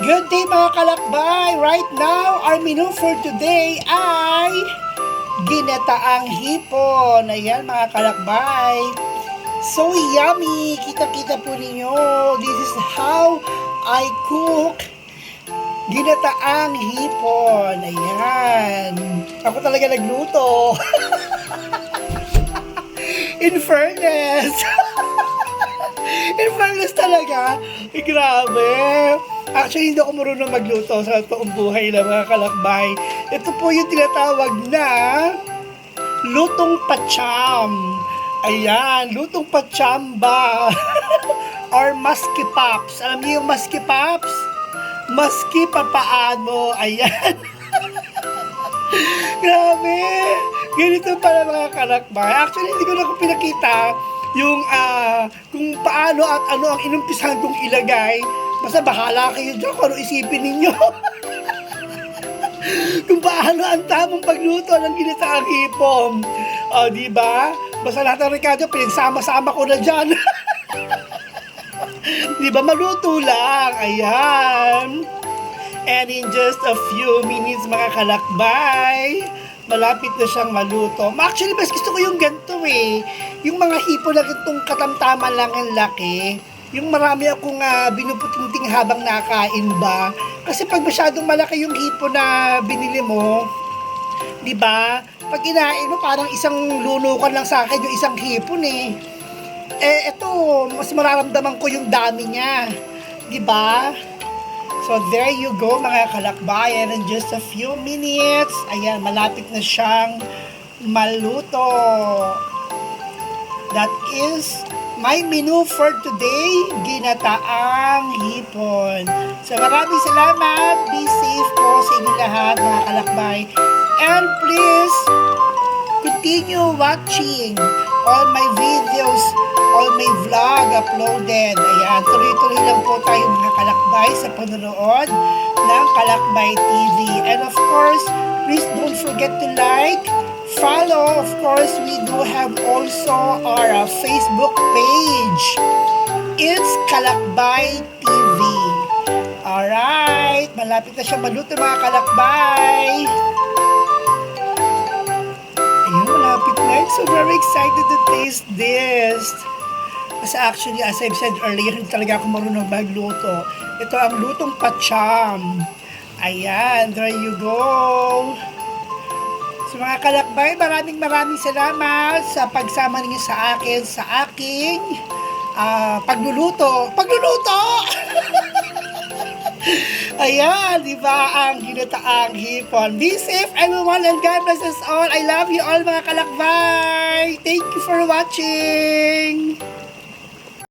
Good day mga kalakbay! Right now, our menu for today ay ginataang hipon. Ayan mga kalakbay. So yummy! Kita-kita po ninyo. This is how I cook ginataang hipon. Ayan. Ako talaga nagluto. In fairness. In fairness talaga. Grabe. Actually, hindi ako marunong magluto sa toong buhay na mga kalakbay. Ito po yung tinatawag na lutong pacham. Ayan, lutong pachamba. Or maski pops. Alam niyo yung maski pops? Maski papaano. Ayan. Grabe. Ganito pala mga kalakbay. Actually, hindi ko na pinakita yung kung paano at ano ang inumpisahan kong ilagay. Basta bahala kayo dyan kung ano isipin ninyo. Kung paano ang tamang pagluto ng ginataang hipon. O, diba? Basta lahat ng rekado, pinagsama-sama ko na dyan. Diba? Maluto lang. Ayan. And in just a few minutes, mga kalakbay, malapit na siyang maluto. Actually, mas gusto ko yung ganito eh. Yung mga hipon na ganitong katamtaman lang ang laki. Yung marami akong binuputingting habang nakain ba. Kasi pag masyadong malaki yung hipon na binili mo, di ba? Pag inain mo, parang isang lunukan lang sa akin yung isang hipon eh. Eh, eto, mas mararamdaman ko yung dami niya. Di ba? So, there you go mga kalakbayan. In just a few minutes, ayan, malapit na siyang maluto. That is my menu for today, ginataang hipon. So maraming salamat. Be safe po sa inyo lahat mga kalakbay. And please, continue watching all my videos, all my vlog uploaded. Ayan, tuloy-tuloy lang po tayo mga kalakbay sa panonood ng Kalakbay TV. And of course, please don't forget to like, follow. Of course, we do have also our Facebook page. It's Kalakbay TV. Alright, malapit na siya maluto mga kalakbay. Ayun, malapit na. I'm so very excited to taste this. Kasi actually, as I've said earlier, hindi talaga ako marunong magluto. Ito ang lutong pacham. Ayan, there you go. So mga kalakbay, maraming salamat sa pagsama ninyo sa akin, sa aking pagluluto. Pagluluto! Ayan, di ba ang ginataang hipon. Be safe everyone and God bless us all. I love you all mga kalakbay. Thank you for watching.